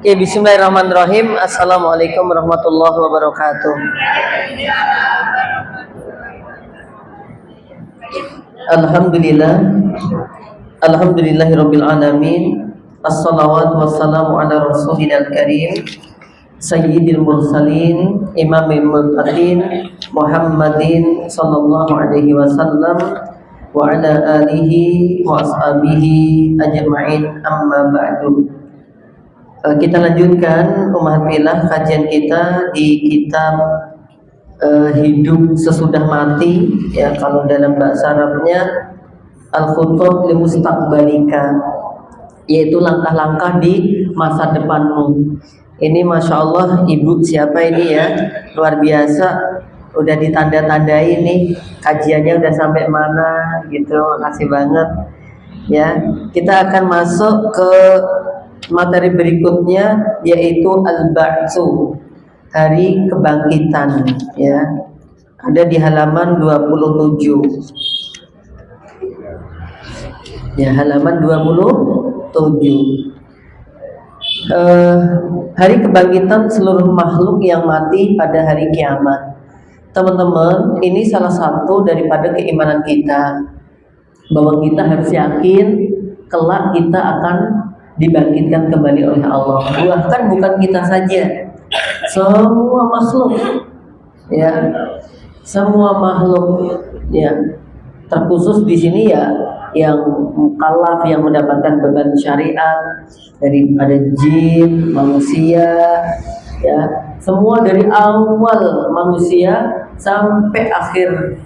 Oke, bismillahirrahmanirrahim. Assalamualaikum warahmatullahi wabarakatuh. Alhamdulillah. Alhamdulillahirabbil alamin. Assalawatu wassalamu ala rasulil karim sayyidil mursalin imamil muttaqin Muhammadin sallallahu alaihi wasallam wa ala alihi wa ashabihi ajma'in, amma ba'du. Kita lanjutkan umat milah kajian kita di kitab Hidup Sesudah Mati, ya, kalau dalam bahasa Arabnya Al-Khutbah li Mustaqbalika, yaitu langkah-langkah di masa depanmu. Ini masya Allah, ibu siapa ini ya, luar biasa, udah ditanda-tandai nih kajiannya udah sampai mana gitu. Makasih banget ya. Kita akan masuk ke materi berikutnya, yaitu al-ba'tsu, hari kebangkitan, ya. Ada di halaman 27. Ya, halaman 27. Hari kebangkitan seluruh makhluk yang mati pada hari kiamat. Teman-teman, ini salah satu daripada keimanan kita, bahwa kita harus yakin kelak kita akan dibangkitkan kembali oleh Allah. Bahkan bukan kita saja, semua makhluk, ya, semua makhluk, ya. Terkhusus di sini ya, yang mukallaf, yang mendapatkan beban syariat daripada jin, manusia, ya, semua dari awal manusia sampai akhir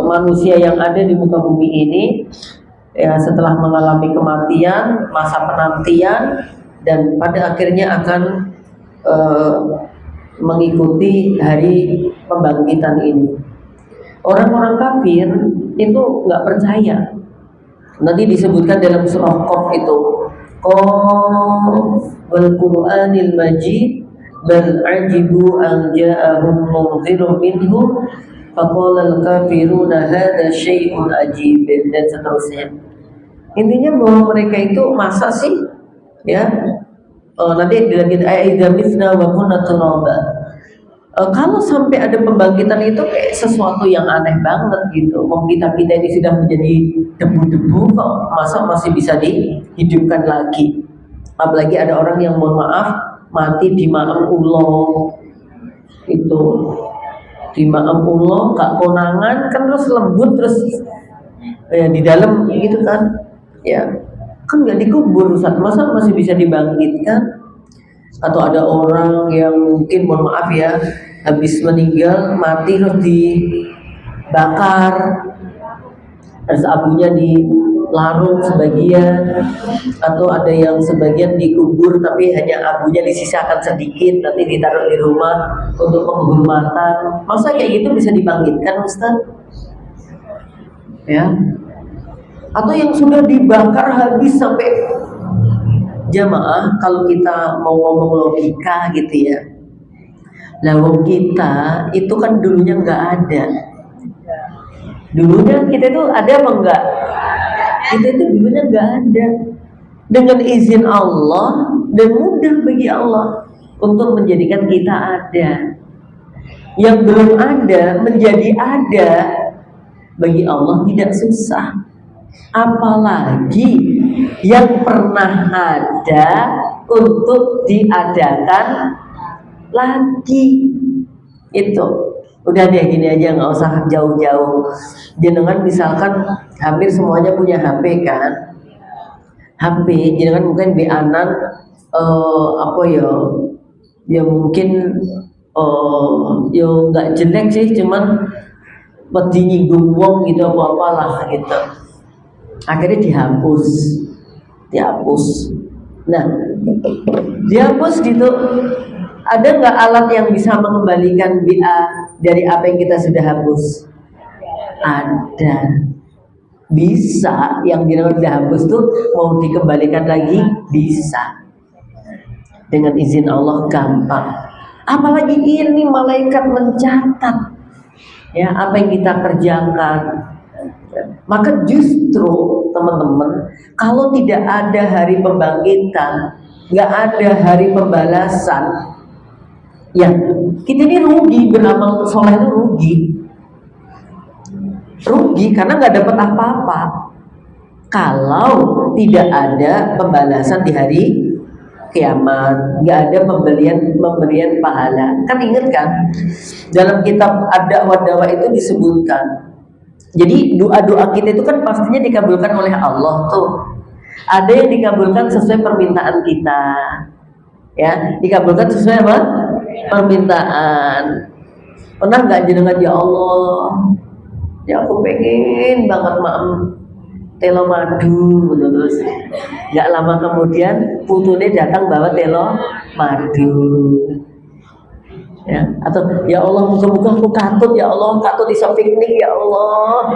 manusia yang ada di muka bumi ini. Ya, setelah mengalami kematian, masa penantian, dan pada akhirnya akan mengikuti hari pembangkitan ini. Orang-orang kafir itu nggak percaya. Nanti disebutkan dalam surah Qaf itu, Qaf wal Qur'anil Majid bal ajibu an ja'ahum munzirun minhum faqala al-kafiruna hadza syai'un ajib, dan seterusnya. Intinya bahwa mereka itu masa sih, ya, nanti dilanjut aidza mitsna wa kunna turaba. Kalau sampai ada pembangkitan itu kayak sesuatu yang aneh banget gitu. Wong kita ini sudah menjadi debu-debu, kok masa masih bisa dihidupkan lagi. Apalagi ada orang yang, mohon maaf, mati di maam ulo itu, di maam ulo gak konangan kan, terus lembut, terus di dalam gitu kan, ya kan nggak dikubur, Ustaz, masa masih bisa dibangkitkan? Atau ada orang yang mungkin, mohon maaf ya, habis meninggal mati terus dibakar, terus abunya dilarung sebagian, atau ada yang sebagian dikubur tapi hanya abunya disisakan sedikit, nanti ditaruh di rumah untuk penghormatan. Masa kayak gitu bisa dibangkitkan, Ustaz? Ya, atau yang sudah dibakar habis sampai, jamaah, kalau kita mau ngomong logika gitu ya, lawang kita itu kan dulunya nggak ada. Dulunya kita itu ada apa enggak? Kita itu dulunya nggak ada. Dengan izin Allah dan mudah bagi Allah untuk menjadikan kita ada. Yang belum ada menjadi ada bagi Allah tidak susah. Apalagi yang pernah ada untuk diadakan lagi. Itu udah deh, gini aja, nggak usah jauh-jauh. Jenengan misalkan hampir semuanya punya HP kan, HP jenengan mungkin beanan apa ya, ya mungkin ya nggak jelek sih, cuman wedi nyinggung wong gitu, apa-apalah gitu. Akhirnya dihapus. Nah, dihapus gitu. Ada nggak alat yang bisa mengembalikan BA dari apa yang kita sudah hapus? Ada. Bisa. Yang sudah hapus tuh mau dikembalikan lagi bisa. Dengan izin Allah gampang. Apalagi ini malaikat mencatat, ya, apa yang kita kerjakan. Maka justru teman-teman, kalau tidak ada hari pembangkitan, nggak ada hari pembalasan. Ya, kita ini rugi, beramal soleh itu rugi karena nggak dapat apa-apa kalau tidak ada pembalasan di hari kiamat, nggak ada pemberian pahala. Kan ingat kan dalam kitab Ad-Da'wah itu disebutkan, jadi doa-doa kita itu kan pastinya dikabulkan oleh Allah tuh. Ada yang dikabulkan sesuai permintaan kita, ya, dikabulkan sesuai apa? Permintaan. Pernah nggak jenengan, ya Allah, ya aku pengen banget telo madu, terus nggak lama kemudian putune datang bawa telo madu, ya, atau ya Allah muka-muka aku katut, ya Allah katut bisa piknik, ya Allah,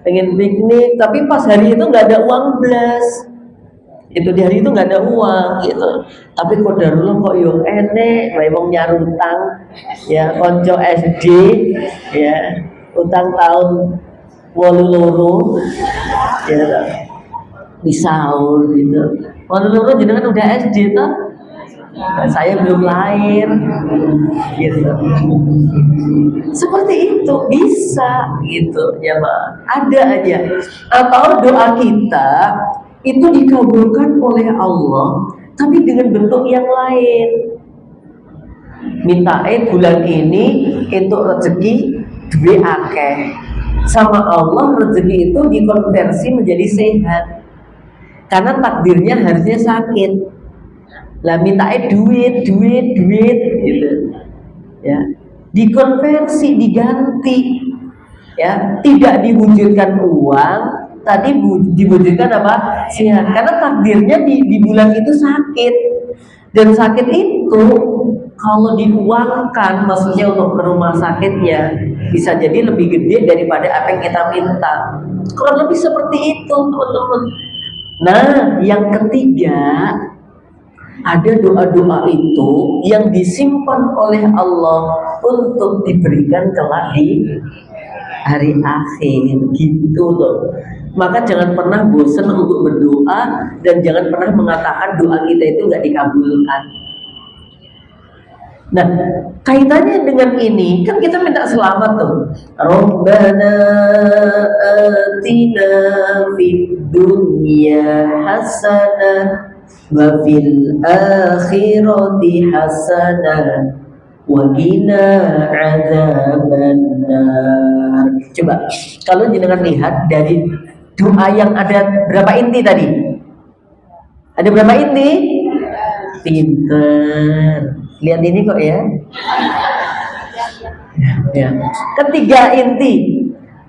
pengen piknik, tapi pas hari itu nggak ada uang belas, itu di hari itu nggak ada uang gitu, tapi kodarullah kok yo enek, wong nyarutang, ya konco SD, ya utang tahun walu loro, ya disaur gitu. Walu loro jenengan udah SD toh? Saya belum lahir, gitu. Seperti itu bisa, gitu ya Pak. Ada aja. Atau doa kita itu dikabulkan oleh Allah, tapi dengan bentuk yang lain. Minta bulan ini untuk rezeki duwe akeh. Sama Allah rezeki itu dikonversi menjadi sehat, karena takdirnya harusnya sakit. Lah mintae duit gitu, ya, dikonversi, diganti, ya, tidak diwujudkan uang, tadi diwujudkan apa? Sehat, karena takdirnya di bulan itu sakit, dan sakit itu kalau diuangkan, maksudnya untuk ke rumah sakitnya, bisa jadi lebih gede daripada apa yang kita minta. Kurang lebih seperti itu, teman-teman. Nah, yang ketiga, ada doa-doa itu yang disimpan oleh Allah untuk diberikan kelak di hari akhir, gitu loh. Maka jangan pernah bosan untuk berdoa, dan jangan pernah mengatakan doa kita itu nggak dikabulkan. Nah, kaitannya dengan ini kan kita minta selamat tuh. Rabbana atina fid dunya hasanah wa fil akhirati hasanah wa qina adzabannar. Coba kalau jenengan lihat dari doa yang ada berapa inti tadi? Ada berapa inti? Pinter. Lihat ini kok ya. Ya. Ketiga inti,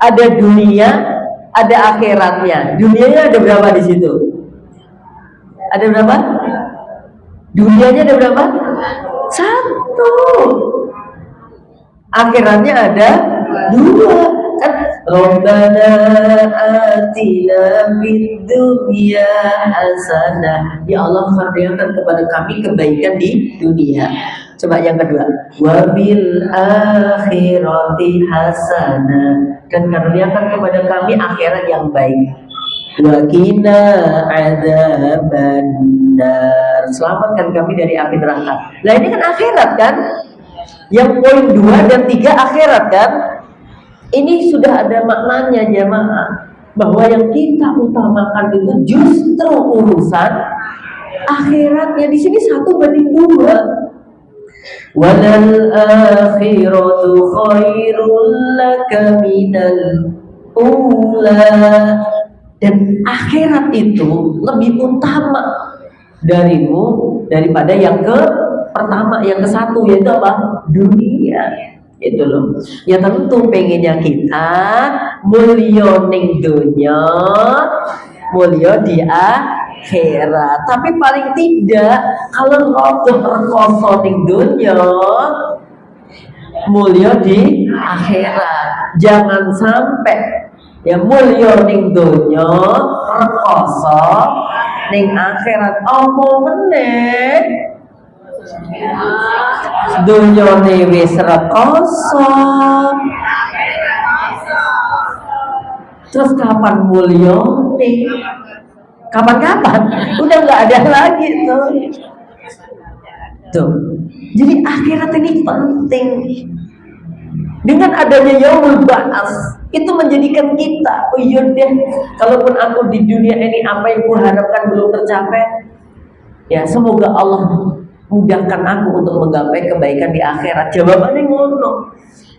ada dunia, ada akhiratnya. Dunianya ada berapa di situ? Ada berapa? Dunianya ada berapa? Satu. Akhiratnya ada dua. Kan Rabbana atina fid dunya hasanah. Ya Allah, karuniakan kepada kami kebaikan di dunia. Coba yang kedua, wa bil akhirati hasanah, dan karuniakan kepada kami akhirat yang baik. Wa qina adzabannar, selamatkan kami dari api neraka. Nah ini kan akhirat kan? Yang poin 2 dan 3 akhirat kan? Ini sudah ada maknanya jamaah, bahwa yang kita utamakan itu justru urusan akhiratnya. Di sini 1 banding 2. Walal akhiratu khairul laka minal ula, dan akhirat itu lebih utama darimu daripada yang pertama, yang ke-1, yaitu apa? Dunia. Itu loh. Ya tentu pengennya kita mulya ning dunya, mulya di akhirat. Tapi paling tidak kalau rada rekoso ning dunya, mulya di akhirat. Jangan sampai ya mulya ning dunya, rekoso ning akhirat. Omong meneh dunyane wis rekoso, terus kapan mulyane? kapan-kapan udah nggak ada lagi tuh. Tuh. Jadi akhirat ini penting. Dengan adanya yaumul ba'ats itu menjadikan kita, oh iya deh, kalaupun aku di dunia ini apa yang kuharapkan belum tercapai, ya semoga Allah mudahkan aku untuk menggapai kebaikan di akhirat. Jawabannya ngono.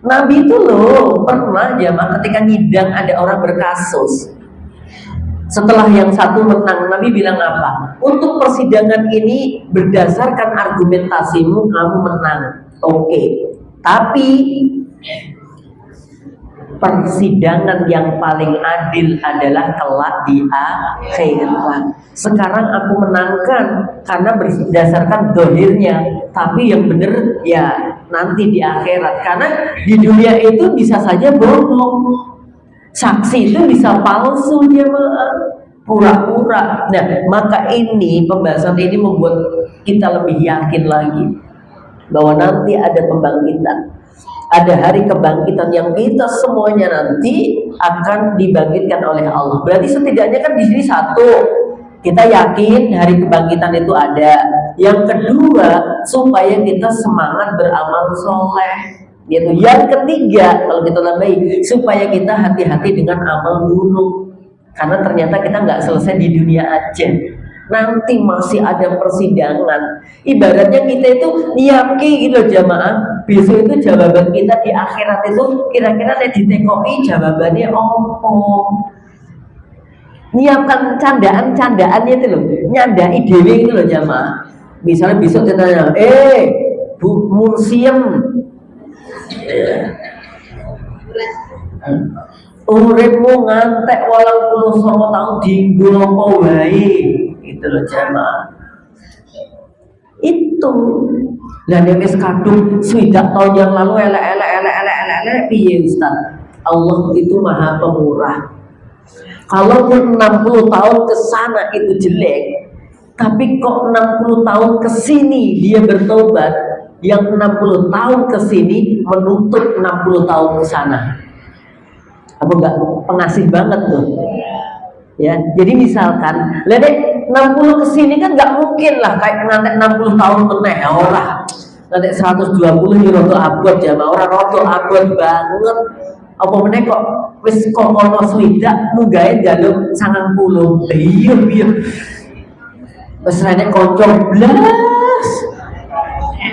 Nabi itu loh pernah jamaah ketika ngidang ada orang berkasus. Setelah yang satu menang, Nabi bilang apa? Untuk persidangan ini berdasarkan argumentasimu kamu menang. Oke. Tapi persidangan yang paling adil adalah kelak di akhirat. Sekarang aku menangkan karena berdasarkan dohirnya, tapi yang benar ya nanti di akhirat. Karena di dunia itu bisa saja bohong, saksi itu bisa palsu, dia pura-pura. Nah, maka ini pembahasan ini membuat kita lebih yakin lagi bahwa nanti ada pembangkitan. Ada hari kebangkitan yang kita semuanya nanti akan dibangkitkan oleh Allah. Berarti setidaknya kan di sini satu, kita yakin hari kebangkitan itu ada. Yang kedua, supaya kita semangat beramal soleh. Gitu. Yang ketiga, kalau kita lebih, supaya kita hati-hati dengan amal buruk. Karena ternyata kita nggak selesai di dunia aja. Nanti masih ada persidangan. Ibaratnya kita itu yakin gitu jamaah. Besok itu jawaban kita di akhirat itu kira-kira ditekoi jawabannya apa? Nyiapkan candaan-candaannya itu loh, nyandai dewi itu loh jamaah. Misalnya besok ditanya, Bu Museum, uripmu ngantek 89 tahun dienggo apa wae. Itu loh jamaah. Itu lah nek wis kadung 20 tahun yang lalu elek piye Ustaz? Allah itu Maha Pemurah. Kalaupun 60 tahun ke sana itu jelek, tapi kok 60 tahun ke sini dia bertobat, yang 60 tahun ke sini menutup 60 tahun ke sana. Apa enggak pengasih banget tuh? Ya, jadi misalkan, lah dek 60 ke sini kan enggak mungkin lah kayak ngantek 60 tahun meneh ora. Ngantek 120 ya rada abot ya, ora rada abot banget. Apa meneh kok wis kono swidak munggahe njaluk 90. Iya. Wis rene kanca blas.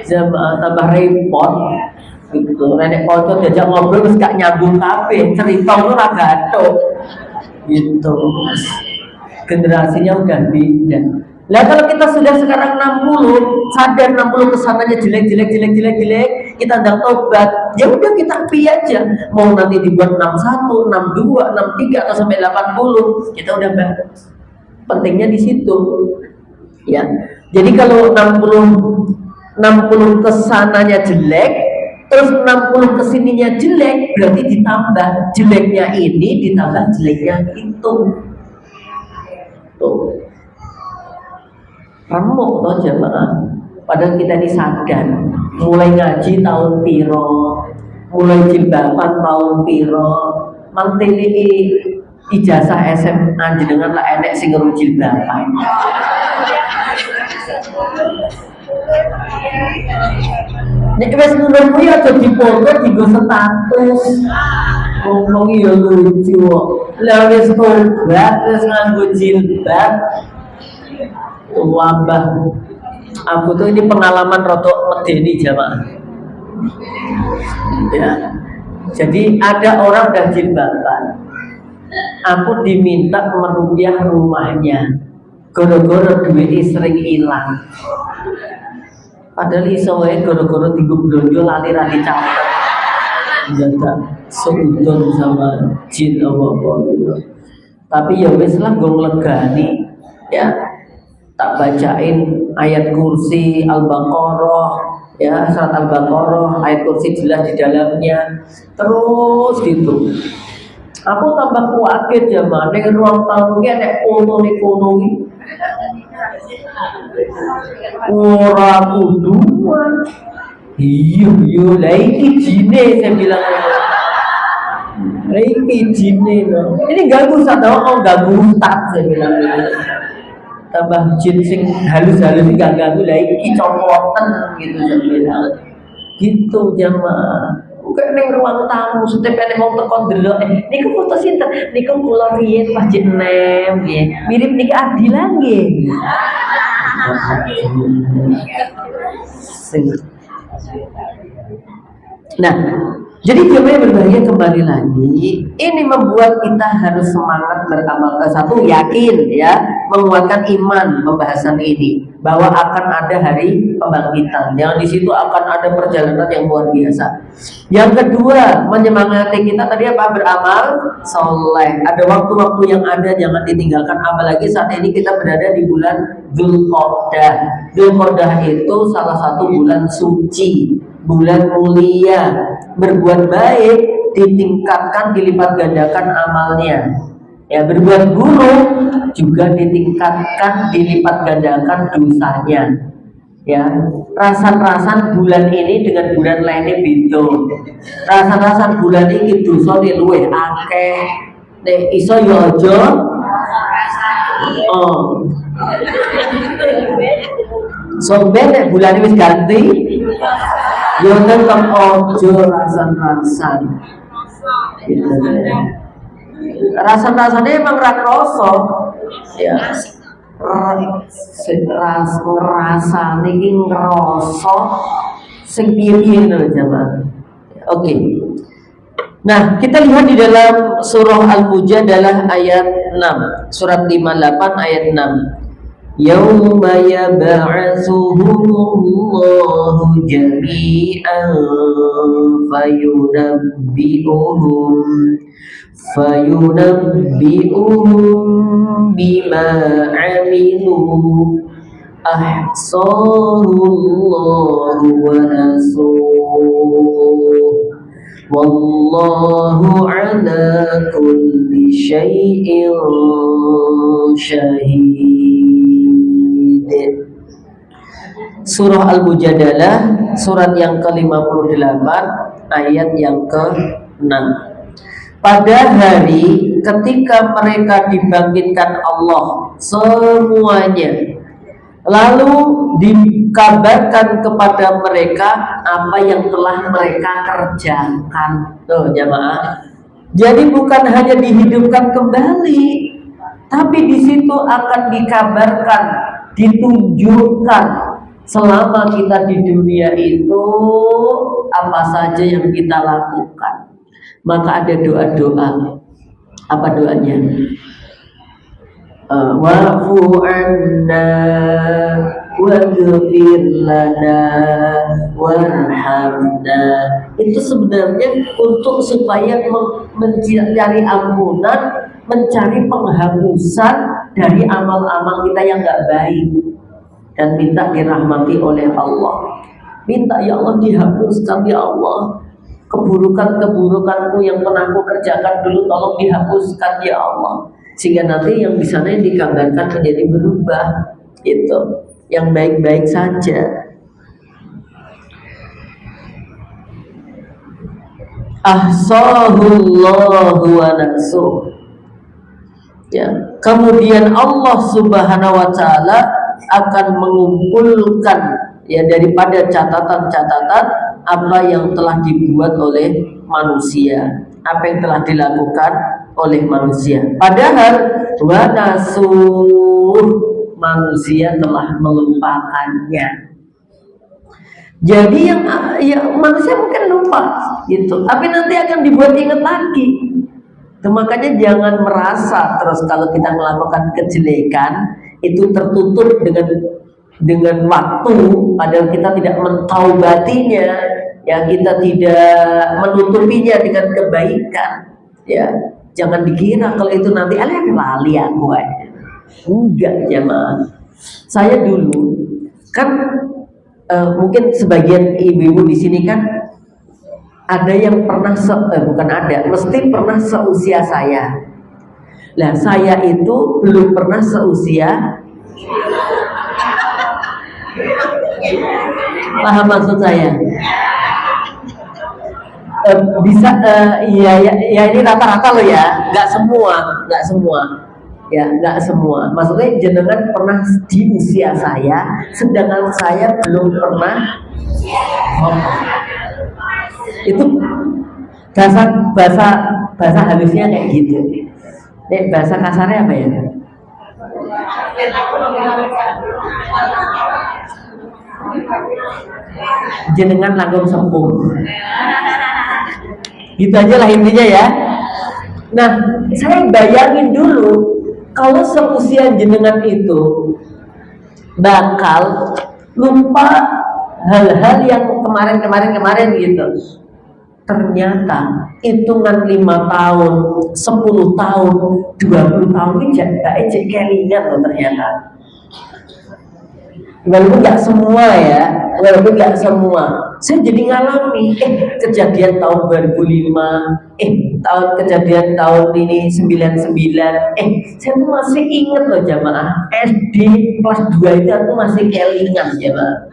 Jamaah tambah repot. Gitu. Rene kanca diajak ngobrol wis gak nyambung kabeh, cerita ora gathuk. Gitu. Generasinya udah beda. Lah kalau kita sudah sekarang 60, sadar 60 kesananya jelek, kita ndang tobat, ya udah kita pi aja. Mau nanti dibuat 61, 62, 63 atau sampai 80, kita udah pentingnya di situ. Ya. Jadi kalau 60 kesananya jelek, terus 60 kesininya jelek, berarti ditambah jeleknya ini ditambah jeleknya itu. Tuh. Remuk toh jemaah. Padahal kita ini sadar, mulai ngaji tahun piro, mulai jilbaban tahun piro, mantili ijazah SMA jenengan lah enek sing ngelu jilbaban. Nek wis ngono kuwi aja dipoto dienggo status. Ngomong ya lucu kok. Lah wis tobat wis nganggo jilbab. Wabah. Aku tuh ini pengalaman rotok medeni jamaah. Ya. Jadi ada orang udah jilbaban. Aku diminta meruqyah rumahnya. Gara-gara duitnya sering hilang. Padahal iso wae gara-gara dienggo blonjo lali ra dicatet. Jaga seudon sama jin apa-apa gitu. Tapi ya wis lah gue nglegani ya. Tak bacain ayat kursi Al-Baqarah ya, surat Al-Baqarah, ayat kursi jelas di dalamnya. Terus gitu. Aku tambah kuatir ya, ning ruang tamu ki nek kono iki. Ora kuduan. Iya, lah iki jine saya bilang. Lah iki jine loh. Ini ganggu satu orang, ganggu ustaz saya bilang. tambah jin sing halus-halus iki gak ganggu lah iki copoten gitu sampeyan. Gitu jamaah. Bukan ning ruang tamu setepene mau tekan delok niku foto sinten niku kula riyen pas jek nem nggih mirip niki Adila nggih. Nah, jadi jamaah berbahaya kembali lagi. Ini membuat kita harus semangat beramal. Satu, yakin ya, menguatkan iman pembahasan ini bahwa akan ada hari pembangkitan. Yang di situ akan ada perjalanan yang luar biasa. Yang kedua, menyemangati kita tadi apa? Beramal soleh. Ada waktu-waktu yang ada jangan ditinggalkan. Apalagi saat ini kita berada di bulan Dzulqa'dah. Dzulqa'dah itu salah satu bulan suci, bulan mulia. Berbuat baik ditingkatkan, dilipat gandakan amalnya. Ya, berbuat buruk juga ditingkatkan, dilipat gandakan dosanya. Ya, rasan-rasan bulan ini dengan bulan lainnya beda. Rasan-rasan bulan ini dosa luwih akeh. Nek iso yo aja. Oh. Sampai nek bulan ini wis ganti, yo tetep ojo rasan-rasan. Gitu. Rasan-rasannya emang ra kroso. Ya. Ngerasa niki ngerasa sing piye-piye lho jamaah. Oke. Nah, kita lihat di dalam surah Al-Mujadalah ayat 6, surat 58 ayat 6. Yauma yab'atsuhumullahu jami'an fayunabbi'uhum bima 'amilu ahsahullahu wa nasuh wallahu ala kulli syai'in syahid. Surah Al-Mujadalah surat yang ke-58 ayat yang ke-6. Pada hari ketika mereka dibangkitkan Allah semuanya, lalu dikabarkan kepada mereka apa yang telah mereka kerjakan. Tuh jamaah. Jadi bukan hanya dihidupkan kembali, tapi di situ akan dikabarkan, ditunjukkan selama kita di dunia itu apa saja yang kita lakukan. Maka ada doa-doa. Apa doanya? Wa'fu anna waghfir lana warhamna. Itu sebenarnya untuk supaya mencari ampunan, mencari penghapusan dari amal-amal kita yang gak baik, dan minta dirahmati oleh Allah. Minta ya Allah dihapuskan ya Allah keburukan-keburukanku yang pernah aku kerjakan dulu, tolong dihapuskan ya Allah, sehingga nanti yang di sana yang dikabarkan menjadi berubah, itu yang baik-baik saja. Ahsahullahu wa nasuh. Ya, kemudian Allah Subhanahu wa taala akan mengumpulkan ya daripada catatan-catatan apa yang telah dibuat oleh manusia, apa yang telah dilakukan oleh manusia. Padahal wa nasuh, manusia telah melupakannya. Jadi yang ya, manusia mungkin lupa gitu, tapi nanti akan dibuat ingat lagi. Makanya jangan merasa terus kalau kita melakukan kejelekan itu tertutup dengan waktu, padahal kita tidak mentaubatinya, ya kita tidak menutupinya dengan kebaikan. Ya, jangan dikira kalau itu nanti lali aku aja. Enggak jamaah. Saya dulu kan mungkin sebagian ibu-ibu di sini kan ada yang pernah mesti pernah seusia saya. Nah, saya itu belum pernah seusia. Paham maksud saya? Bisa ya ini rata-rata loh ya, nggak semua. Ya, nggak semua. Maksudnya jenengan pernah di usia saya, sedangkan saya belum pernah ngomong. Itu bahasa bahasa bahasa halusnya kayak gitu. Bahasa kasarnya apa ya? Jenengan langkung sepuh. Gitu aja lah intinya ya. Nah, saya bayangin dulu kalau seusia jenengan itu bakal lupa hal-hal yang kemarin gitu. Ternyata hitungan 5 tahun, 10 tahun, 20 tahun ini gak ejek kelingan loh ternyata. Walaupun gak semua ya, walaupun gak semua. Saya jadi ngalami, kejadian tahun 2005, kejadian tahun ini 99, saya tuh masih inget loh jamaah. SD kelas 2 itu aku masih kelingan jamaah.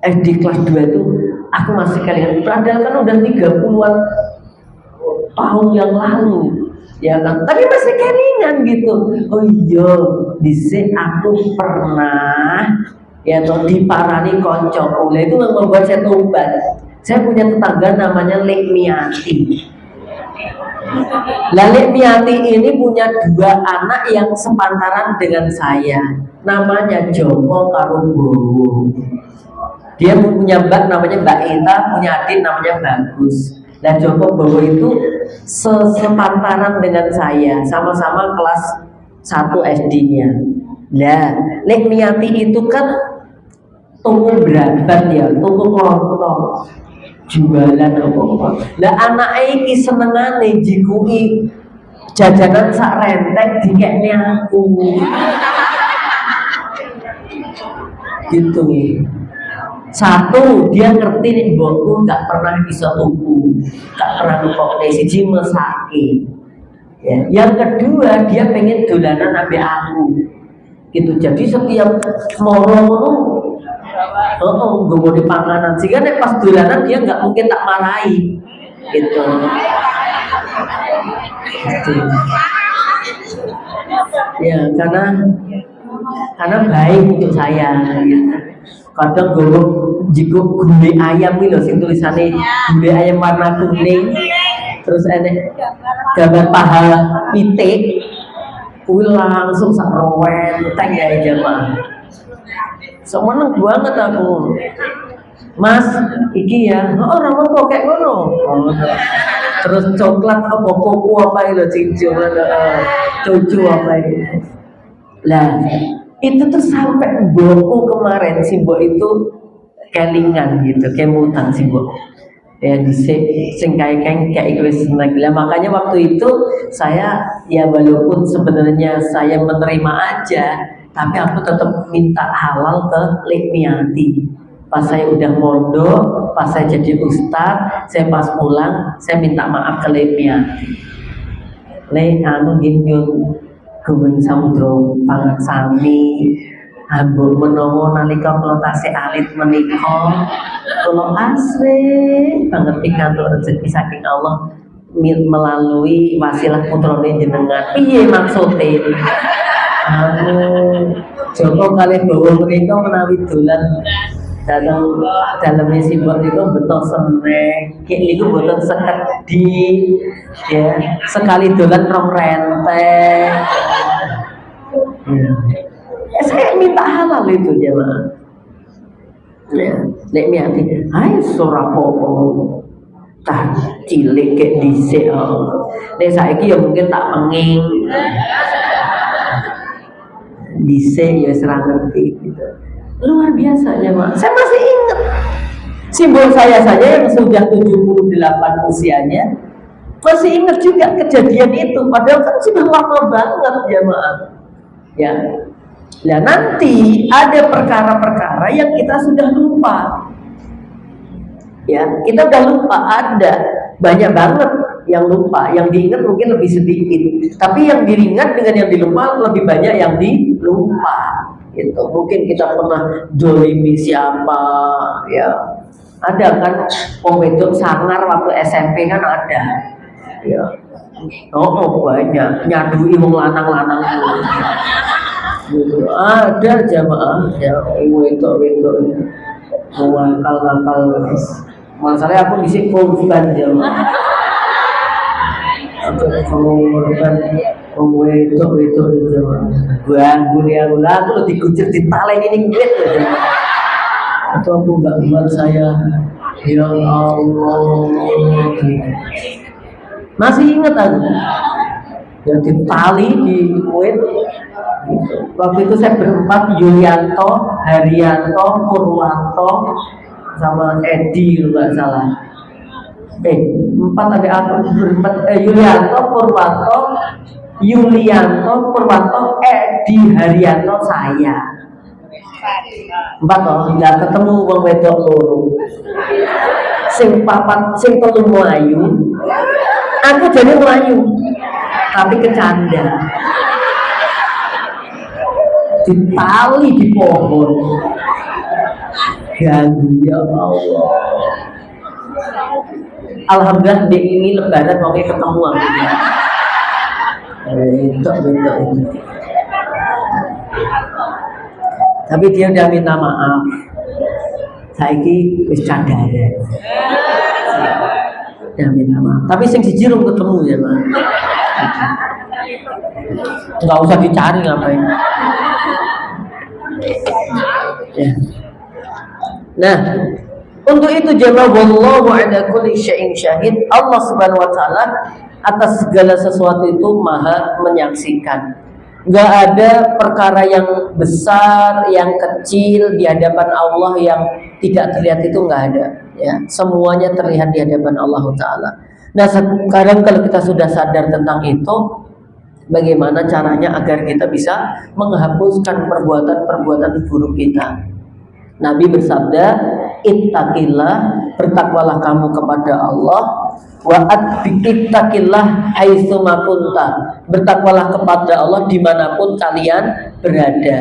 SD kelas 2 itu aku masih kelingan. Padahal kan udah 30-an tahun yang lalu. Ya kan, tapi masih kelingan gitu. Oh iya, dhisik aku pernah ya toh diparani konco. Oleh itu membuat saya tobat. Saya punya tetangga namanya Lek Miati. Lek Miati ini punya 2 anak yang sepantaran dengan saya. Namanya Joko karo Bowo. Dia punya mbak namanya Mbak Ita, punya adik namanya Bagus. Dan Joko Bowo itu sepantaran dengan saya, sama-sama kelas 1 SD-nya. Nah, Lek Miati itu kan toko berat ya, toko kelontong, jualan apa-apa. Lah anake iki senengane jikuki jajanan sak rentek dikekne aku. Gitu. Satu, dia ngerti nih mbokku gak pernah bisa tuku, gak pernah nukokne siji mesake. Ya. Yang kedua, dia pengen dolanan ambek aku. Gitu. Jadi setiap moro gue mau di panganan. Sehingga nek pas dolanan dia nggak mungkin tak marahi. Gitu. Gitu. Ya, karena baik untuk saya. Gitu. Kadang gue jiko gulai ayam nih loh, sing tulisannya gulai ayam warna kuning, terus enek gambar paha pitik, langsung sak renteng ya jamaah. Semeneng banget aku. Mas, iki ya, orang kok kayak ngono. Terus coklat apa koko apa itu cucu apa itu. Lah, itu tuh sampai mbokku kemarin si mbok itu kelingan gitu, kemutan si mbok. Ya sing kayak wis seneng. Makanya waktu itu saya ya walaupun sebenarnya saya menerima aja, tapi aku tetap minta halal ke Lek Miati. Pas saya udah mondok, pas saya jadi ustad, saya pas pulang, saya minta maaf ke Lek Miati. Lek anu nggih Gumeng samudra pangan sami ambon menawa nalika kula tasih alit menika kula asring banget pikantuk rezeki saking Allah melalui wasilah putrane jenengan. Piye maksude? Joko kalih Bowo menika menawi dolan dalam simbol itu betul seneng kayak itu betul sekedhi ya sekali dolan rong renteng saya minta halal itu jemaah ya Lek Miati ayo surah popo tah cilik kayak dhisik nek saiki ya mungkin tak penging dhisik ya serang ngerti gitu. Luar biasa ya Mak. Saya masih ingat simbol saya saja yang sudah 78 usianya masih ingat juga kejadian itu. Padahal kan sudah lama banget ya Mak. Ya. Nah nanti ada perkara-perkara yang kita sudah lupa. Ya, kita udah lupa ada banyak banget yang lupa, yang diingat mungkin lebih sedikit. Tapi yang diingat dengan yang dilupa lebih banyak yang dilupa. Gitu. Mungkin kita pernah dolimi siapa ya ada kan pembentuk sangar waktu SMP kan ada ya Oh, banyak nyadui wong lanang-lanang gitu. Ada jamaah yang wedok-wedok ngakal-ngakal. Masalahnya aku bisa korban jamaah. Aku korban wedok-wedok jamaah. Ganggu dia aku dikucir ditalen ini duit. Atau aku nggak buat saya. Ya Allah. Masih ingat aku yang ditali di kuit. Waktu itu saya berempat, Yulianto, Haryanto, Purwanto, sama Edi kalau nggak salah. Empat ada aku berempat, Yulianto, Purwanto, Edi, Haryanto, saya. Empat toh, nggak ketemu wong wedok loro. Sing papat, sing telu melayu. Aku jadi melayu, tapi kecanda. Ditali di pohon. Ganggu ya Allah. Alhamdulillah dia ini lebaran mau ketemu aku. Bentuk ini. Tapi dia udah minta maaf. Saiki wis cadare. Udah minta maaf. Tapi sing siji rung ketemu ya, Mas. Enggak usah dicari ngapain. Ya. Nah, untuk itu jemaah wallahu ala kulli syai'in syahid. Allah Subhanahu wa taala atas segala sesuatu itu maha menyaksikan. Enggak ada perkara yang besar, yang kecil di hadapan Allah yang tidak terlihat, itu enggak ada, ya. Semuanya terlihat di hadapan Allah taala. Nah, sekarang kalau kita sudah sadar tentang itu, bagaimana caranya agar kita bisa menghapuskan perbuatan-perbuatan buruk kita? Nabi bersabda, ittaqillah, bertakwalah kamu kepada Allah, wa ittaqillah haitsu ma kunta, bertakwalah kepada Allah dimanapun kalian berada,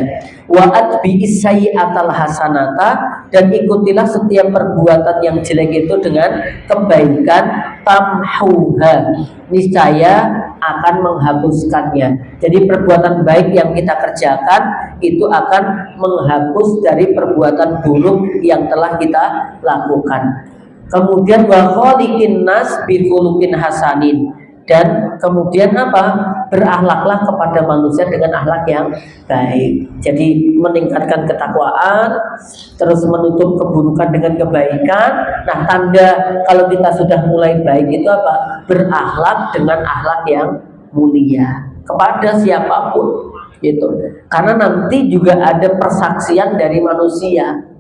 wa atbi'is sayyi'atal hasanata, dan ikutilah setiap perbuatan yang jelek itu dengan kebaikan, tamhuha, niscaya akan menghapuskannya. Jadi perbuatan baik yang kita kerjakan itu akan menghapus dari perbuatan buruk yang telah kita lakukan. Kemudian wa khaliqin nas bi khuluqin hasanin, dan kemudian apa? Berakhlaklah kepada manusia dengan akhlak yang baik. Jadi meningkatkan ketakwaan, terus menutup keburukan dengan kebaikan. Nah, tanda kalau kita sudah mulai baik itu apa? Berakhlak dengan akhlak yang mulia kepada siapapun, gitu. Karena nanti juga ada persaksian dari manusia.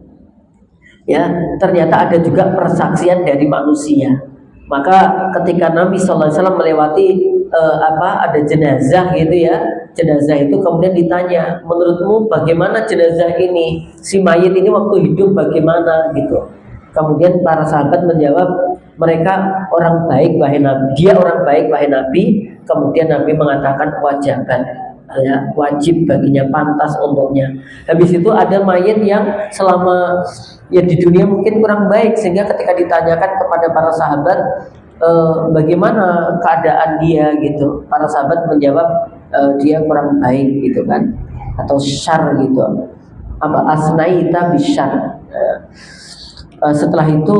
Ya, ternyata ada juga persaksian dari manusia. Maka ketika Nabi SAW melewati ada jenazah gitu ya, jenazah itu kemudian ditanya, menurutmu bagaimana jenazah ini, si mayit ini waktu hidup bagaimana gitu. Kemudian para sahabat menjawab, mereka orang baik wahai Nabi, dia orang baik wahai Nabi. Kemudian Nabi mengatakan wajiban, ya, wajib baginya, pantas untuknya. Habis itu ada mayit yang selama ya di dunia mungkin kurang baik, sehingga ketika ditanyakan kepada para sahabat bagaimana keadaan dia gitu, para sahabat menjawab dia kurang baik gitu kan, atau syar gitu, apa asnaita bisyar. Setelah itu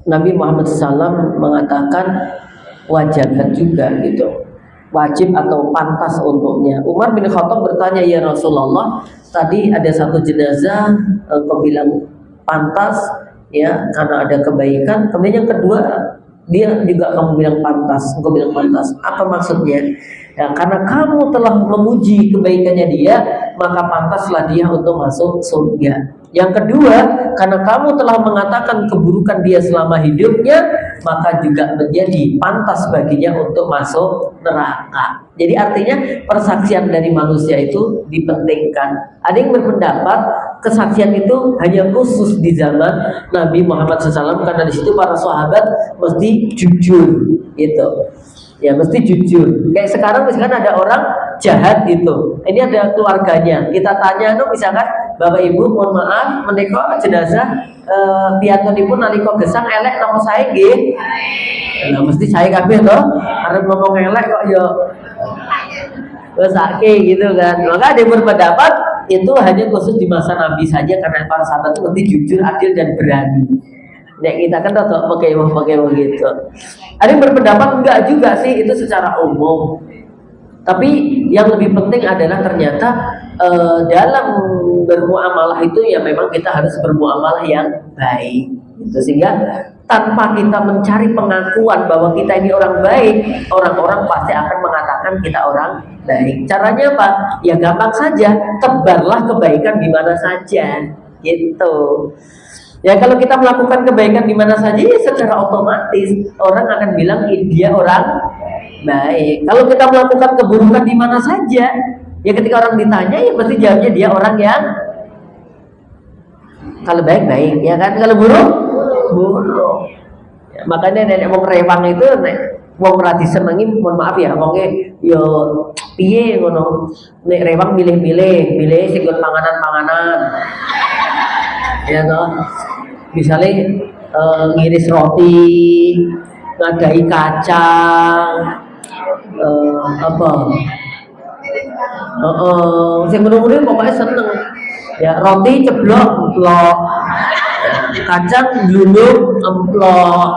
Nabi Muhammad SAW mengatakan wajiban juga gitu, wajib atau pantas untuknya. Umar bin Khattab bertanya, ya Rasulullah, tadi ada satu jenazah kau bilang pantas ya karena ada kebaikan, kemudian yang kedua dia juga kamu bilang pantas, engkau bilang pantas. Apa maksudnya? Ya, karena kamu telah memuji kebaikannya dia, maka pantaslah dia untuk masuk surga. Yang kedua, karena kamu telah mengatakan keburukan dia selama hidupnya, maka juga menjadi pantas baginya untuk masuk neraka. Jadi artinya persaksian dari manusia itu dipentingkan. Ada yang berpendapat kesaksian itu hanya khusus di zaman Nabi Muhammad SAW, karena di situ para sahabat mesti jujur gitu. Ya mesti jujur. Kayak sekarang misalkan ada orang jahat gitu, ini ada keluarganya, kita tanya, misalkan Bapak Ibu mohon maaf menika jenazah piyantunipun nalika gesang elek napa sae nggih? Nah, mesti saya kabeh to, arep ngomong elek kok ya besake gitu kan. Maka ada yang berpendapat itu hanya khusus di masa Nabi saja karena para sahabat itu nanti jujur, adil dan berani. Nek kita kan rada pakai gitu. Ada yang berpendapat enggak juga sih, itu secara umum. Tapi yang lebih penting adalah ternyata dalam bermuamalah itu ya memang kita harus bermuamalah yang baik. Itu sehingga tanpa kita mencari pengakuan bahwa kita ini orang baik, orang-orang pasti akan mengatakan kita orang baik. Caranya apa? Ya gampang saja, tebarlah kebaikan di mana saja. Gitu. Ya kalau kita melakukan kebaikan di mana saja ya secara otomatis orang akan bilang dia orang baik. Kalau kita melakukan keburukan di mana saja, ya ketika orang ditanya ya pasti jawabnya dia orang yang kalau baik baik, ya kan? Kalau buruk buruk. Ya, makanya nenek wong rewang itu nek wong ora disenengi, mohon maaf ya, wonge yo piye ngono. Nek rewang milih-milih, milih sing panganan-panganan. Ya toh. Misalnya ngiris roti, ngadai kacang, sing ngono-ngono pokoknya seneng. Ya roti ceblok, emplok. Kacang glundung, emplok.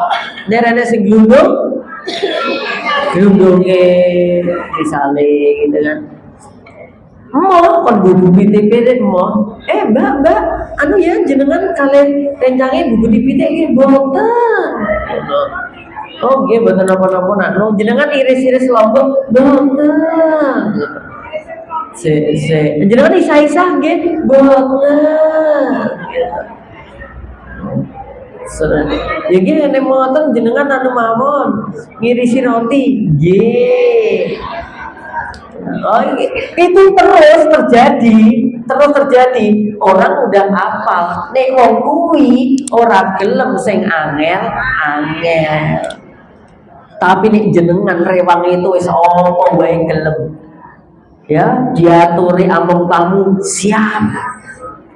Nek rene sing glundung, glundunge misale gitu kan. Kon bubu pitik-pitik mo. Mbak, anu ya jenengan kalian rencange bubu pitik nggih boten. Oh nggih boten napa-napa nak. No jenengan iris-iris lombok boten. Jenengan isa-isa nggih boten. Ya nggih nek moten jenengan anu mawon ngirisi roti nggih. Oh, itu terus terjadi. Orang udah hafal. Nek wong kuwi ora gelem sing angel. Tapi nek jenengan rewang itu wis apa wae gelem. Ya, diaturi among tamu siap.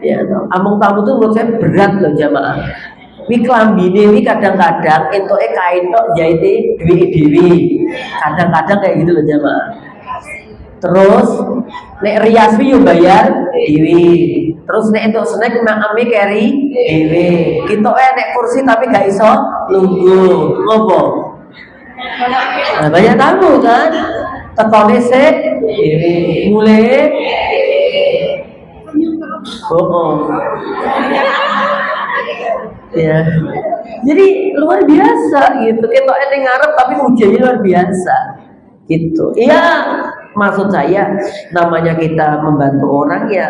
Ya, among tamu itu menurut saya berat loh jamaah. Wi klambine wi kadang-kadang entuke kain tok jahite dhewe-dhewe. Kadang-kadang kayak gitu loh jamaah. Terus nek rias yo bayar dhewe. Terus nek entuk snack makame keri dhewe. Kitoke nek kursi tapi gak iso lungguh. Ngopo? Nah, banyak tamu kan? Tekone sik dhewe. Mulai ya. Jadi luar biasa gitu. Ketoke ning ngarep tapi ujiannya luar biasa. Gitu. Iya, maksud saya namanya kita membantu orang ya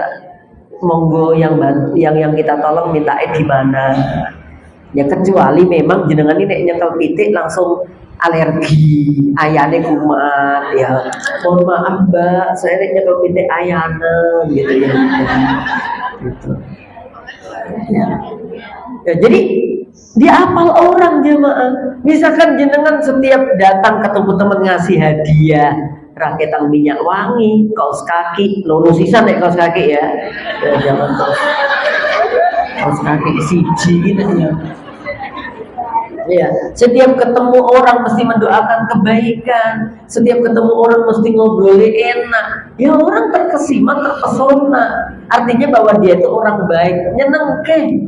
monggo yang bantu yang kita tolong mintae di mana. Ya kecuali memang jenengan ini nek nyekel pitik langsung alergi, ayane kumat ya. Mohon maaf Mbak, saya nek nyekel pitik ayane gitu ya. Gitu. Ya, jadi diapal orang jemaah. Misalkan jenengan setiap datang ketemu teman ngasih hadiah raketan minyak wangi, kaos kaki, lurusisan nek kaos kaki ya. Ya jangan terus kaos kaki siji gitu ya. Ya, setiap ketemu orang mesti mendoakan kebaikan. Setiap ketemu orang mesti ngobrolin enak. Ya orang terkesima, terpesona. Artinya bahwa dia itu orang baik, nyenengke.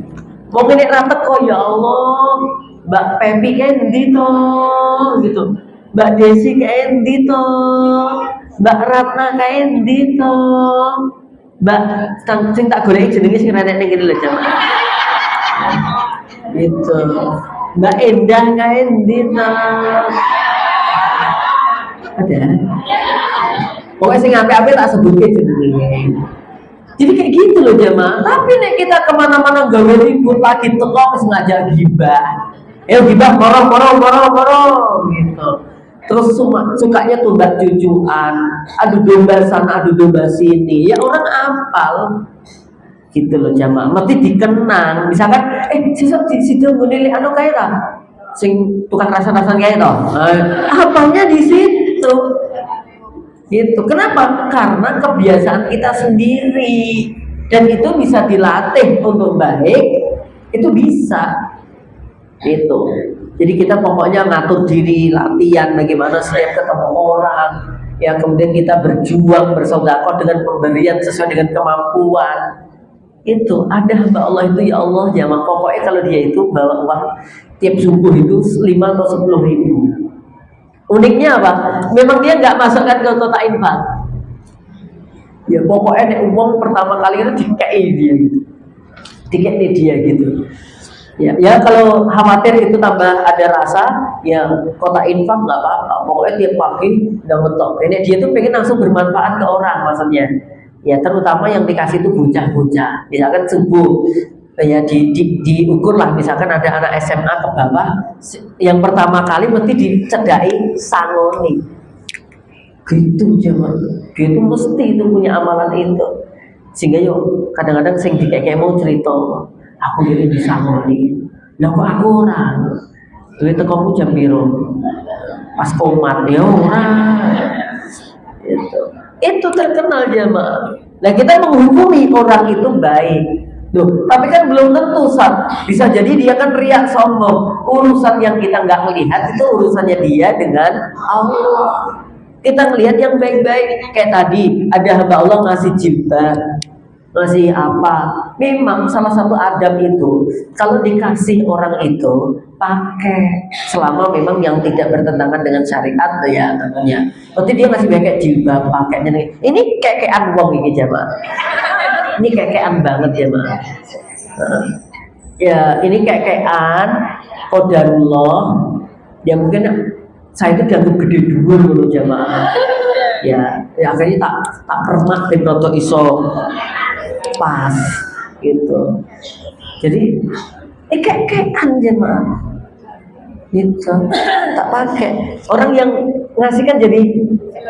Mau ngene ra teko ya Allah, Mbak Pepi kendi to gitu. Mbak Desi kendi to. Mbak Ratna kendi to. Mbak sing tak goleki jenenge sing renek ning kene lho jamaah. Gitu. Mbak Endah kendi to. Ada. Pokoknya sing apik-apik tak sebutke jenenge. Jadi kayak gitu loh jemaah. Tapi nek kita kemana-mana gawe ribut lagi teko wis ngajak gibah. Gibah moro gitu. Terus sukanya tumbak cucuan, adu domba sana, adu domba sini. Ya orang apal. Gitu loh jemaah. Mesti dikenang. Misalkan sesuk di situ ngene anu kae ta. Sing tukang rasa-rasan kae to. Apalnya di situ. Gitu. Kenapa? Karena kebiasaan kita sendiri. dan itu bisa dilatih untuk baik, itu bisa itu. Jadi kita pokoknya ngatur diri, latihan bagaimana setiap ketemu orang, ya kemudian kita berjuang bersedekah dengan pemberian sesuai dengan kemampuan. Itu ada hamba Allah itu, ya Allah jamaah, pokoknya kalau dia itu bawa uang tiap subuh itu 5 atau 10 ribu. Uniknya apa? Memang dia nggak masukkan ke kota infak. Ya pokoknya uang pertama kali itu dikei dia gitu, dikei dia gitu. Ya kalau khawatir itu tambah ada rasa, ya kota infak nggak apa-apa. Pokoknya tiap pagi udah ngetok. Ini dia tuh pengen langsung bermanfaat ke orang maksudnya. Ya terutama yang dikasih itu bocah-bocah. Misalkan subuh, ya diukur lah. Misalkan ada anak SMA ke bawah, yang pertama kali mesti dicedai sangoni. Gitu jemaah. Dia itu mesti itu punya amalan itu. Sehingga yuk kadang-kadang sing dikek mau cerita, aku jadi disangoni. Lah kok aku orang? Duit tekomu jam piro? Pas komat ya orang. Itu terkenal jemaah. Nah kita menghukumi orang itu baik. Loh, tapi kan belum tentu Sat. Bisa jadi dia kan riak sombong. Urusan yang kita nggak melihat itu urusannya dia dengan Allah. Kita ngelihat yang baik-baik. Kayak tadi ada hamba Allah ngasih jilbab, ngasih apa. Memang salah satu adab itu kalau dikasih orang itu pakai selama memang yang tidak bertentangan dengan syariat ya namanya. Berarti dia ngasih pakai jilbab, pakainya ini kekean wong ini jemaah. Ini kekean banget jemaah. Ya ini kekean qadarullah. Ya mungkin saya itu dianggap gede dulu dulu jemaah. Ya akhirnya tak permak dan roto iso pas gitu. Jadi kayak jemaah gitu, tak pakai. Orang yang ngasih kan jadi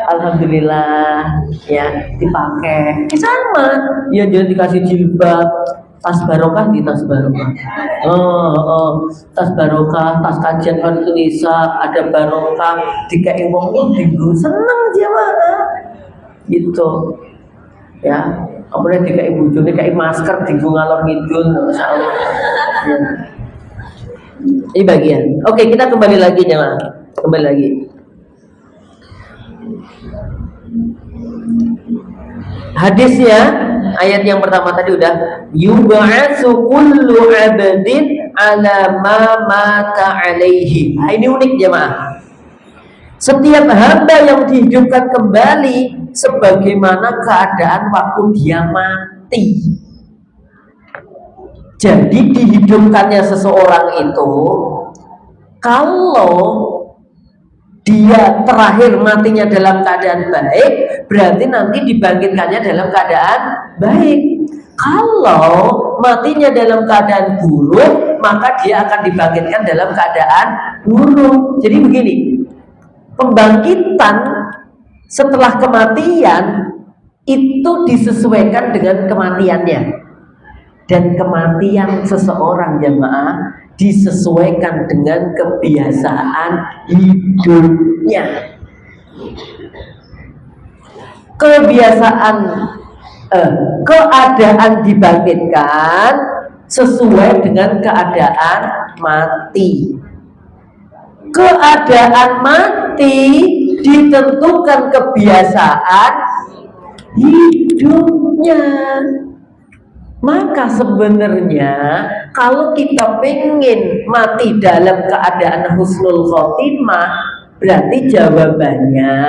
alhamdulillah ya dipakai. Sama ya dia dikasih jilbab, tas barokah di tas barokah. Tas barokah, tas kajian kan Indonesia ada barokah, dikai wong tinggu seneng jemaah gitu ya. Kemudian dikai bujune, dikai masker, tinggu ngalor ngidul, masyaallah. Ya. Ini bagian. Oke, kita kembali lagi jemaah. Kembali lagi. Hadisnya ayat yang pertama tadi udah yub'atsu kullu 'abdin 'ala ma mata 'alaihi. Nah, ini unik jemaah. Setiap hamba yang dihidupkan kembali sebagaimana keadaan waktu dia mati. Jadi dihidupkannya seseorang itu kalau dia terakhir matinya dalam keadaan baik, berarti nanti dibangkitkannya dalam keadaan baik. Kalau matinya dalam keadaan buruk, maka dia akan dibangkitkan dalam keadaan buruk. Jadi begini, pembangkitan setelah kematian itu disesuaikan dengan kematiannya. Dan kematian seseorang jemaah disesuaikan dengan kebiasaan hidupnya. Keadaan dibangkitkan sesuai dengan keadaan mati. Keadaan mati ditentukan kebiasaan hidupnya. Maka sebenarnya kalau kita pengen mati dalam keadaan husnul khotimah, berarti jawabannya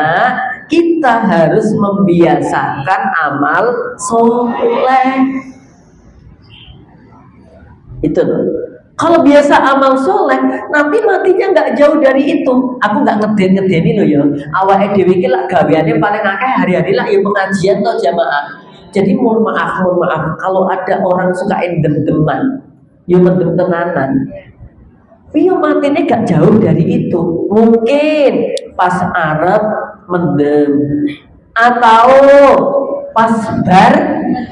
kita harus membiasakan amal soleh. Itu kalau biasa amal soleh, nanti matinya nggak jauh dari itu. Aku nggak ngeden-ngedeni loh ya. Awake dhewe iki lak gaweane paling akeh hari-hari lah ya pengajian toh jamaah. Jadi mohon maaf kalau ada orang suka endem-deman, ya mendem tenanan. Tapi ya matinya gak jauh dari itu. Mungkin pas Arab mendem, atau pas bar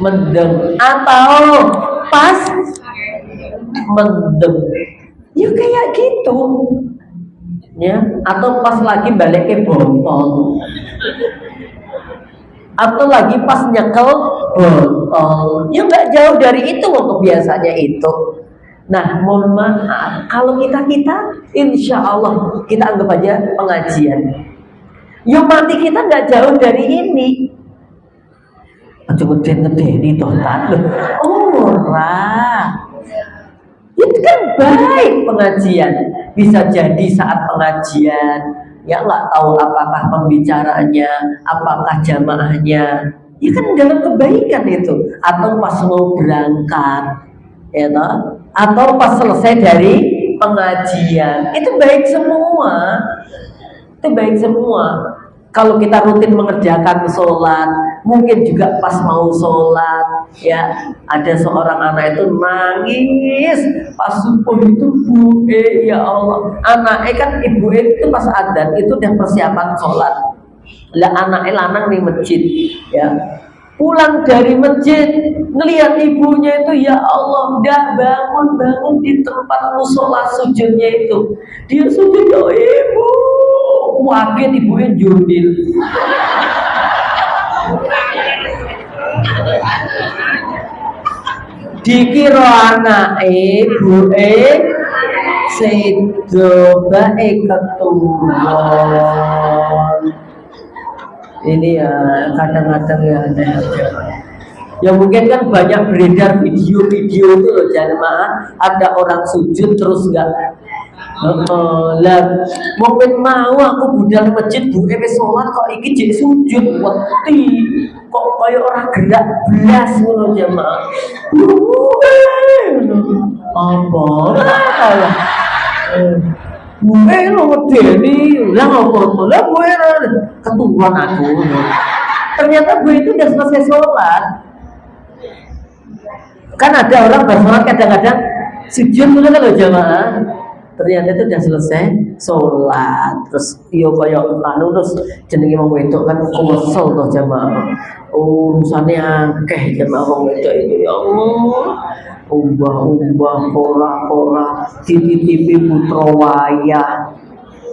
mendem, atau pas mendem. Ya kayak gitu. Ya, atau pas lagi balik ke botol. atau lagi pas nyekel botol, ya nggak jauh dari itu untuk biasanya itu. Nah, mohon maaf, kalau kita insya Allah kita anggap aja pengajian. Yang mati kita nggak jauh dari ini. Aja ngeden-ngedeni toh tan. Ora. Itu kan baik pengajian. Bisa jadi saat pengajian, ya nggak tahu apakah pembicaranya, apakah jamaahnya. Ya kan dalam kebaikan itu. Atau pas mau berangkat, ya toh? Atau pas selesai dari pengajian, itu baik semua. Itu baik semua. Kalau kita rutin mengerjakan sholat, mungkin juga pas mau sholat, ya ada seorang anak itu nangis pas subuh itu, bu, ya Allah, anaknya kan ibu itu pas adzan itu udah persiapan sholat, lah anaknya lanang di masjid, ya pulang dari masjid ngelihat ibunya itu, ya Allah, udah bangun di tempat musola sujudnya itu, dia sujud, ya ibu, kaget ibunya jundil. Dikira anak ibu sedo bae keturun. Ini ya kadang-kadang ya ada. Ya mungkin kan banyak beredar video-video itu loh jamaah, ada orang sujud terus enggak lah mungkin mau aku budal masjid bu wis sholat kok iki jek sujud wedi kok kaya orang gerak belas ngono jamaah. Apa lah gue lo ngedeni lah ngopo lah gue keturunan aku. Ternyata gue itu udah selesai sholat. Kan ada orang bersolat kadang-kadang sujud dulu kan loh jamaah. Ternyata itu udah selesai sholat, terus iyo kaya anu terus jenenge wong wedok kan kesel toh jamaah. Urusane akeh jamaah wong wedok itu, ya Allah. Umbah ora titipi putra wayah.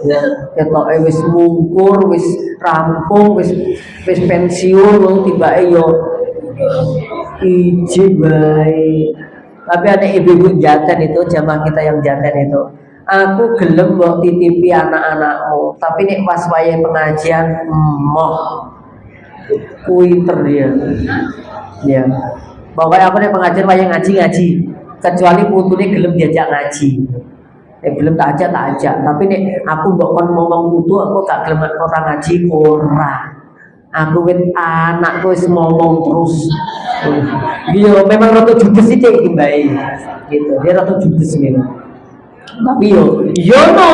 Ya ketoke wis mungkur, wis rampung, wis pensiun wong tibake yo iji bae. Tapi ada ibu-ibu jaten itu, jamaah kita yang jaten itu, aku gelem mbok titipi anak-anakmu, tapi nek pas wayahe pengajian moh kuwi dia. Ya. Pokoknya aku nek pengajian wayahe ngaji, kecuali putune gelem diajak ngaji. Nek gelem tak ajak, tapi nek aku mbok kon ngomong putu aku gak gelem orang ngaji ora. Aku wit anakku wis ngomong terus. Dia memang rada judes sih iki bae. Gitu. Dia rada judes gitu. Tapi yo no.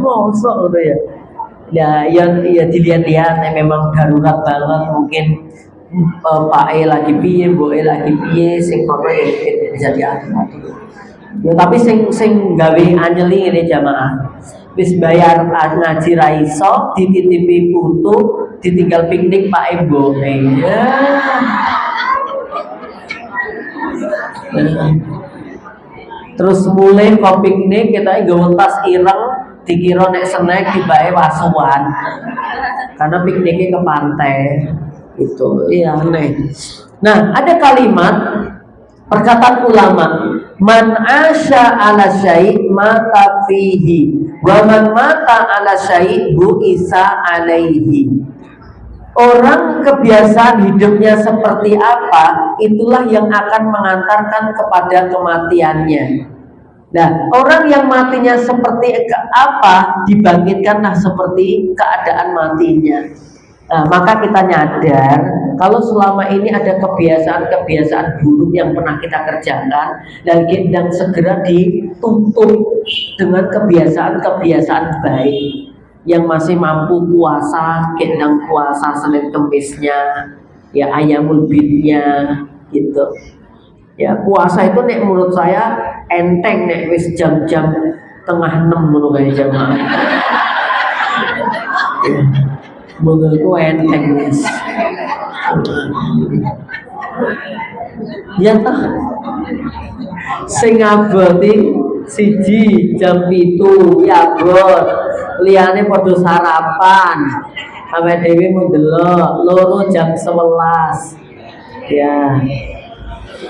Mosok gitu ya. Ya dilihat-lihat memang darurat banget mungkin Pak lagi piye, Mbok lagi piye, sing kono ya bisa diatur. Ya tapi sing gawe anyeli ngene jamaah. Wis bayar ngaji ra iso, dititipi putu, ditinggal piknik Pak Mbok. Ya. Terus mulai kok piknik kita nggawa tas ireng, dikira nek snack tibake wasuan. Karena pikniknya ke pantai. Itu iya aneh. Nah, ada kalimat perkataan ulama, man asya ala syai' mata fihi wa man mata ala syai' bu'isa alaihi. Orang kebiasaan hidupnya seperti apa, itulah yang akan mengantarkan kepada kematiannya. Nah, orang yang matinya seperti apa, dibangkitkanlah seperti keadaan matinya. Nah, maka kita nyadar kalau selama ini ada kebiasaan-kebiasaan buruk yang pernah kita kerjakan dan segera ditutup dengan kebiasaan-kebiasaan baik. Yang masih mampu puasa, gendang puasa Senin Kemisnya, ya ayamul bidnya gitu. Ya puasa itu nek menurut saya enteng nek wis jam-jam tengah 6 menurut kayak jamaah. Menurutku enteng wis. Ya toh. Sing aboti siji jam 7 ya bos. Liyane padha sarapan. Awake dhewe mung delok loro jam 11. Ya.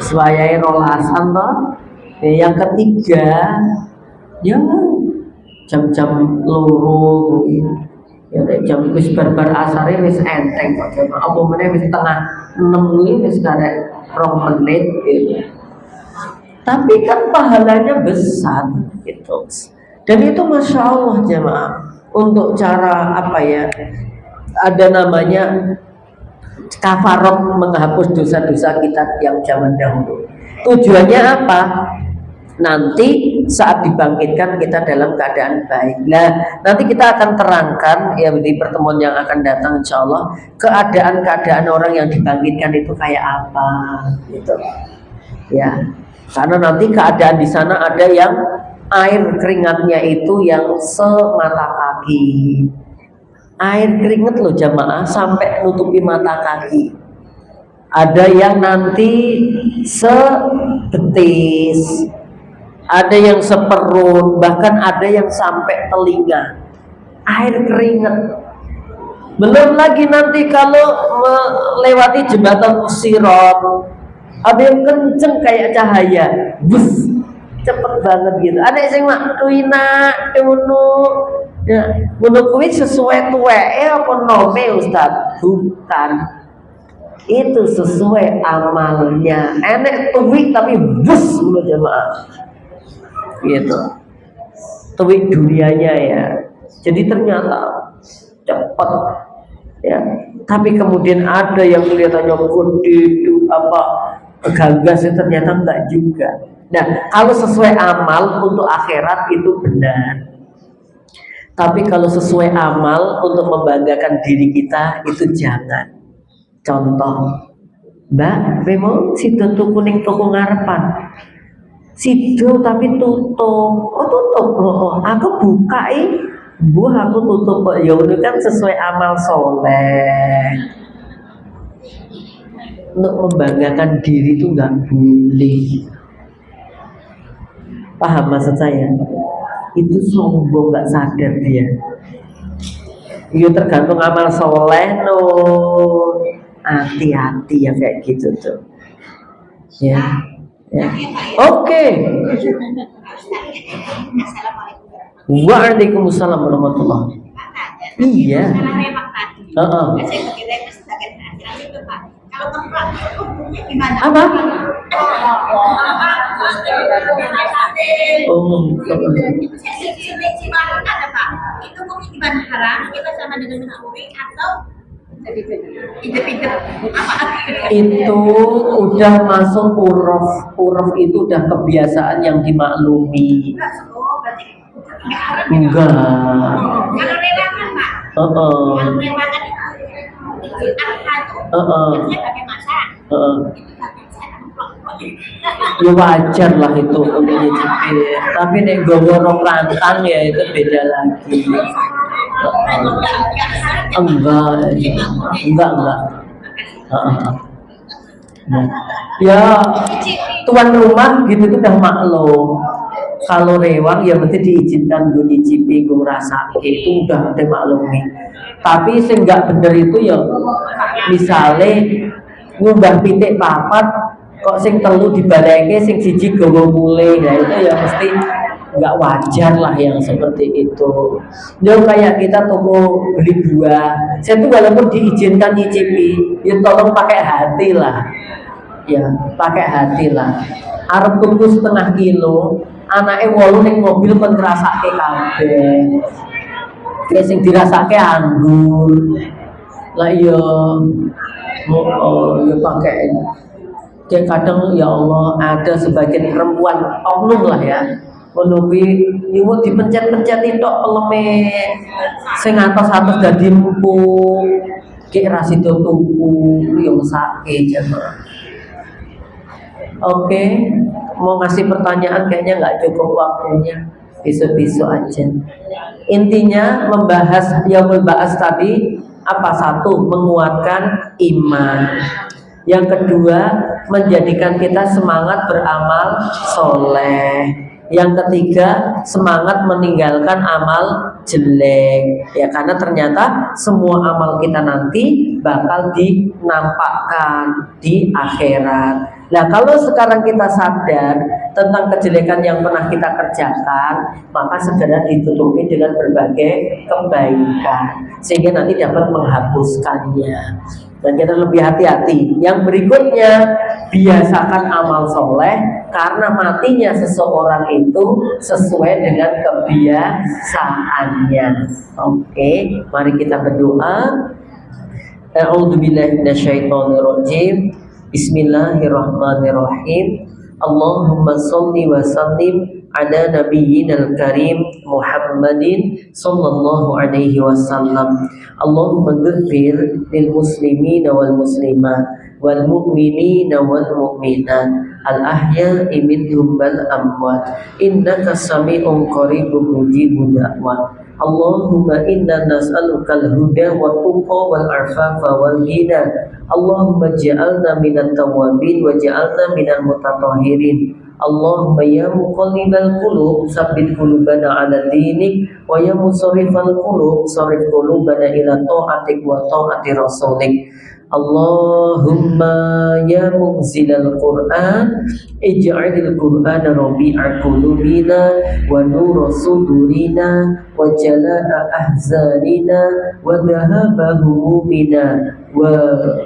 Swayai rolasan toh. Yang ketiga ya jam-jam loro ya jam wis barbar asare wis enteng kok jam apa meneh wis tengah 6 kuwi wis karek 2 menit gitu. Tapi kan pahalanya besar gitu. Dan itu Masya Allah jemaah, untuk cara apa ya, ada namanya kafarot, menghapus dosa-dosa kita yang zaman dahulu. Tujuannya apa? Nanti saat dibangkitkan kita dalam keadaan baik. Nah, nanti kita akan terangkan ya di pertemuan yang akan datang insya Allah, keadaan-keadaan orang yang dibangkitkan itu kayak apa gitu. Ya, karena nanti keadaan di sana ada yang air keringatnya itu yang semata kaki. Air keringat loh jamaah sampai nutupi mata kaki. Ada yang nanti sebetis, ada yang seperut, bahkan ada yang sampai telinga. Air keringat. Belum lagi nanti kalau melewati jembatan Sirat, ada yang kenceng kayak cahaya, bus, cepet banget gitu. Ada yang mak tuina, tunu, ya, menurut kuwi sesuai tuweke apa nome Ustaz? Bukan. Itu sesuai amalnya. Enek tuwik tapi bus dulu jemaah. Gitu. Tuwik dunianya ya. Jadi ternyata cepat ya. Tapi kemudian ada yang kelihatannya gede itu apa gagas, ternyata enggak juga. Nah, kalau sesuai amal untuk akhirat itu benar. Tapi kalau sesuai amal untuk membanggakan diri kita itu jangan. Contoh, Mbak, memang sido tuku ning toko ngarepan. Sido tapi tutup. Oh tutup loh. Aku buka Bu aku tutup kok. Ya itu kan sesuai amal soleh. Untuk membanggakan diri itu nggak boleh. Paham maksud saya? Itu sombong, nggak sadar dia. Itu tergantung amal soleh loh. Hati-hati ya kayak gitu tuh. Ya. Ya. Oke. Waalaikumsalam warahmatullahi. Iya. Apa? Oh, itu udah masuk uruf itu udah kebiasaan yang dimaklumi. Enggak. Ya wajar lah itu untuk nyicipin. Tapi nek gowo rong rantang ya itu beda lagi. Enggak. Ya tuan rumah gitu tuh udah maklum. Kalau rewang ya mesti diizinkan gue nyicipi, gue ngerasa itu udah maklumi. Tapi sing nggak bener itu ya misalnya ngubah pitik papat kok sing telu dibaleke sing siji gawa mulih, nah itu ya mesti nggak wajar lah yang seperti itu. Ya kayak kita toko beli buah, saya tuh walaupun diizinkan nyicipi, ya tolong pakai hati lah, ya pakai hati lah. Arep tuku setengah kilo, anake 8 ning mobil kon ngrasake kabeh. Kayak sing dirasake anggur. Lah iya ya pakai. Kayak kadang ya Allah ada sebagian perempuan oknum lah ya. Menubi ibu dipencet-pencetin tok peleme sing atas-atas dadi empuk. Kayak rasido tuku yo sakit jemaah. Oke, mau ngasih pertanyaan kayaknya nggak cukup waktunya, besok-besok aja. Intinya membahas Yaumul Ba'ats tadi apa? Satu, menguatkan iman. Yang kedua, menjadikan kita semangat beramal soleh. Yang ketiga, semangat meninggalkan amal jelek. Ya, karena ternyata semua amal kita nanti bakal dinampakkan di akhirat. Nah, kalau sekarang kita sadar tentang kejelekan yang pernah kita kerjakan, maka segera ditutupi dengan berbagai kebaikan, sehingga nanti dapat menghapuskannya. Dan kita lebih hati-hati. Yang berikutnya, biasakan amal soleh, karena matinya seseorang itu sesuai dengan kebiasaannya. Oke, mari kita berdoa. A'udzubillahi minasyaitonirrajim. Bismillahirrahmanirrahim. Allahumma sholli wa sallim ala nabiyyinal karim Muhammadin sallallahu alaihi wasallam. Allahumma ghfir lil muslimina wal muslimat wal mu'minina wal mu'minat al ahya'i minhum wal amwat innaka sami'un qaribun mujibud da'wat. Allahumma inna nas'alukal huda wa tuqa wal afafa wal ghina. Allahumma ja'alna minat tawabin wa ja'alna minal mutatahhirin. Allahumma ya muqallibal qulub tsabbit qulubana ala dinik wa ya musarrifal qulub sarrif qulubana ila ta'atik wa ta'ati rasulik. Allahumma ya munzilal Qur'an ij'alil Qur'ana rabi'a qulubina wa nura sudurina wa jalaa ahzanina wa dhahaba humumina wa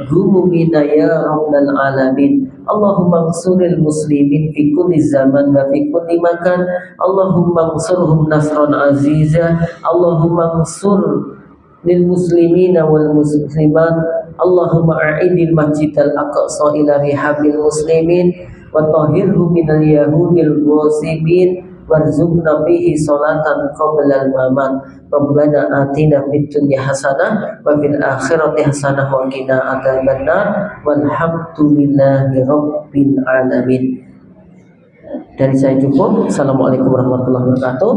humumina ya rabbal alamin. Allahumma ansuril muslimin fi kulli zaman wa fi kulli makan. Allahumma ansurhum nasran aziza. Allahumma ansur lil muslimina wal muslimat. Allahumma a'idil masjidal aqsa ila rihabil muslimin wa tahhirhu minal yahudil ghasibin warzuqna fihi salatan qabla al-mamat. Rabbana atina fid dunya hasanah wa fil akhirati hasanah wa qina adzabannar walhamdulillahi rabbil alamin. Dari saya cukup. Assalamualaikum warahmatullahi wabarakatuh.